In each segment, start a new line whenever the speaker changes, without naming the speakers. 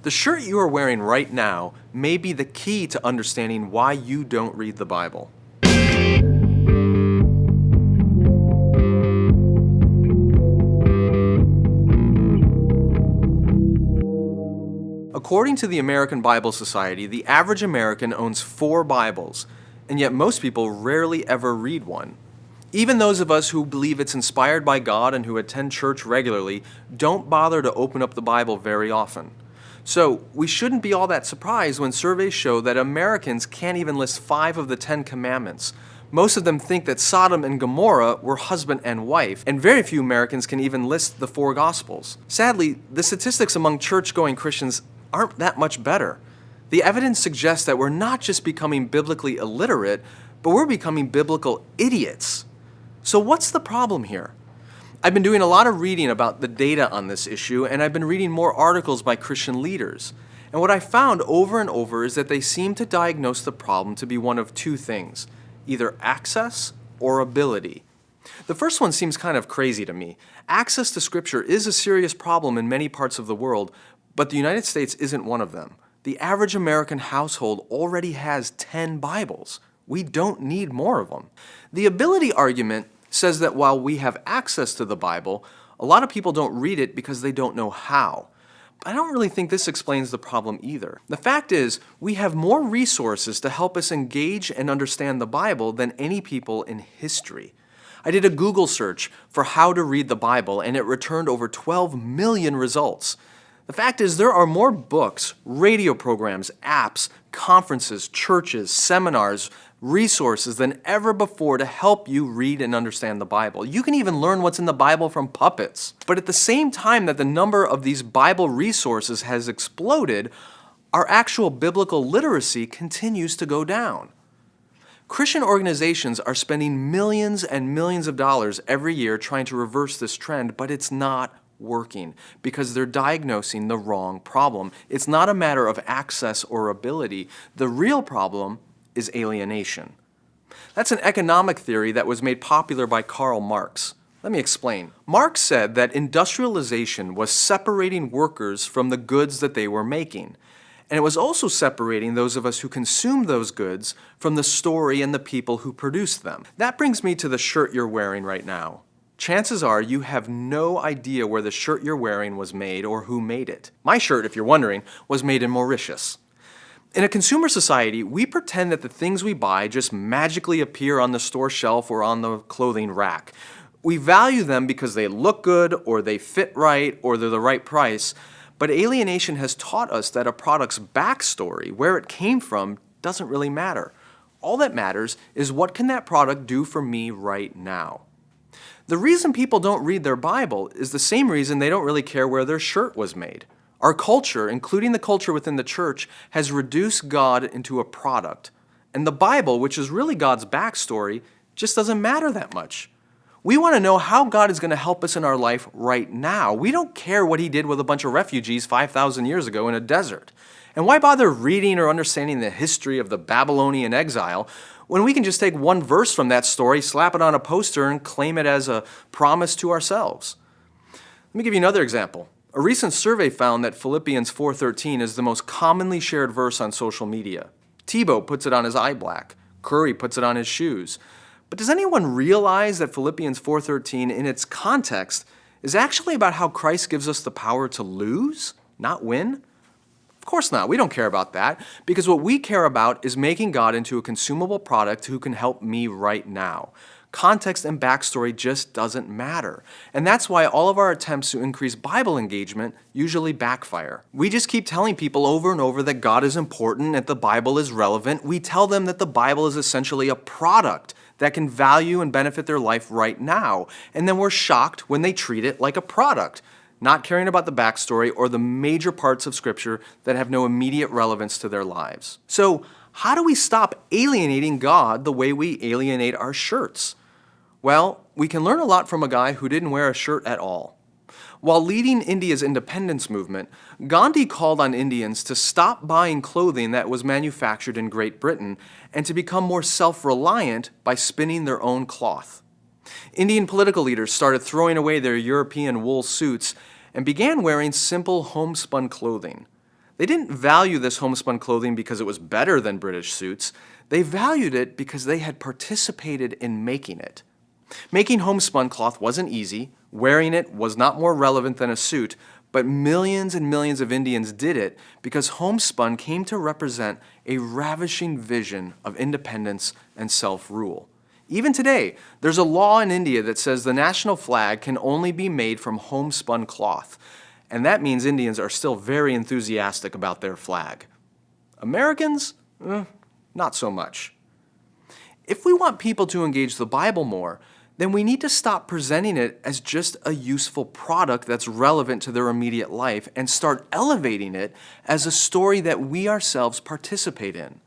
The shirt you are wearing right now may be the key to understanding why you don't read the Bible. According to the American Bible Society, the average American owns 4 Bibles, and yet most people rarely ever read one. Even those of us who believe it's inspired by God and who attend church regularly don't bother to open up the Bible very often. So, we shouldn't be all that surprised when surveys show that Americans can't even list 5 of the 10 commandments. Most of them think that Sodom and Gomorrah were husband and wife, and very few Americans can even list the 4 Gospels. Sadly, the statistics among church-going Christians aren't that much better. The evidence suggests that we're not just becoming biblically illiterate, but we're becoming biblical idiots. So what's the problem here? I've been doing a lot of reading about the data on this issue, and I've been reading more articles by Christian leaders. And what I found over and over is that they seem to diagnose the problem to be one of 2 things, either access or ability. The first one seems kind of crazy to me. Access to Scripture is a serious problem in many parts of the world, but the United States isn't one of them. The average American household already has 10 Bibles. We don't need more of them. The ability argument says that while we have access to the Bible, a lot of people don't read it because they don't know how. But I don't really think this explains the problem either. The fact is, we have more resources to help us engage and understand the Bible than any people in history. I did a Google search for how to read the Bible, and it returned over 12 million results. The fact is, there are more books, radio programs, apps, conferences, churches, seminars, resources than ever before to help you read and understand the Bible. You can even learn what's in the Bible from puppets. But at the same time that the number of these Bible resources has exploded, our actual biblical literacy continues to go down. Christian organizations are spending millions and millions of dollars every year trying to reverse this trend, but it's not working because they're diagnosing the wrong problem. It's not a matter of access or ability. The real problem is alienation. That's an economic theory that was made popular by Karl Marx. Let me explain. Marx said that industrialization was separating workers from the goods that they were making. And it was also separating those of us who consumed those goods from the story and the people who produced them. That brings me to the shirt you're wearing right now. Chances are you have no idea where the shirt you're wearing was made or who made it. My shirt, if you're wondering, was made in Mauritius. In a consumer society, we pretend that the things we buy just magically appear on the store shelf or on the clothing rack. We value them because they look good or they fit right or they're the right price, but alienation has taught us that a product's backstory, where it came from, doesn't really matter. All that matters is what can that product do for me right now. The reason people don't read their Bible is the same reason they don't really care where their shirt was made. Our culture, including the culture within the church, has reduced God into a product. And the Bible, which is really God's backstory, just doesn't matter that much. We want to know how God is going to help us in our life right now. We don't care what He did with a bunch of refugees 5,000 years ago in a desert. And why bother reading or understanding the history of the Babylonian exile when we can just take one verse from that story, slap it on a poster, and claim it as a promise to ourselves? Let me give you another example. A recent survey found that Philippians 4:13 is the most commonly shared verse on social media. Tebow puts it on his eye black. Curry puts it on his shoes. But does anyone realize that Philippians 4:13 in its context is actually about how Christ gives us the power to lose, not win? Of course not. We don't care about that because what we care about is making God into a consumable product who can help me right now. Context and backstory just doesn't matter. And that's why all of our attempts to increase Bible engagement usually backfire. We just keep telling people over and over that God is important, that the Bible is relevant. We tell them that the Bible is essentially a product that can value and benefit their life right now. And then we're shocked when they treat it like a product, not caring about the backstory or the major parts of Scripture that have no immediate relevance to their lives. So, how do we stop alienating God the way we alienate our shirts? Well, we can learn a lot from a guy who didn't wear a shirt at all. While leading India's independence movement, Gandhi called on Indians to stop buying clothing that was manufactured in Great Britain and to become more self-reliant by spinning their own cloth. Indian political leaders started throwing away their European wool suits and began wearing simple homespun clothing. They didn't value this homespun clothing because it was better than British suits. They valued it because they had participated in making it. Making homespun cloth wasn't easy, wearing it was not more relevant than a suit, but millions and millions of Indians did it because homespun came to represent a ravishing vision of independence and self-rule. Even today, there's a law in India that says the national flag can only be made from homespun cloth, and that means Indians are still very enthusiastic about their flag. Americans? Not so much. If we want people to engage the Bible more, then we need to stop presenting it as just a useful product that's relevant to their immediate life and start elevating it as a story that we ourselves participate in.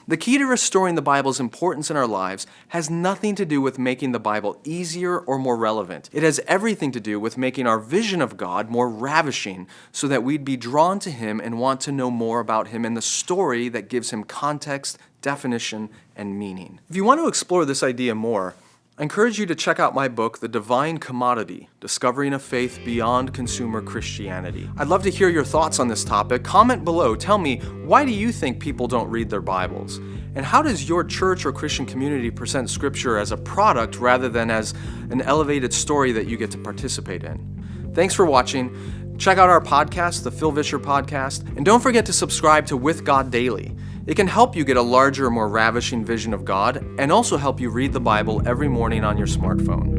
The key to restoring the Bible's importance in our lives has nothing to do with making the Bible easier or more relevant. It has everything to do with making our vision of God more ravishing so that we'd be drawn to Him and want to know more about Him and the story that gives Him context, definition, and meaning. If you want to explore this idea more, I encourage you to check out my book, The Divine Commodity, Discovering a Faith Beyond Consumer Christianity. I'd love to hear your thoughts on this topic. Comment below. Tell me, why do you think people don't read their Bibles? And how does your church or Christian community present Scripture as a product rather than as an elevated story that you get to participate in? Thanks for watching. Check out our podcast, the Phil Vischer Podcast, and don't forget to subscribe to With God Daily. It can help you get a larger, more ravishing vision of God and also help you read the Bible every morning on your smartphone.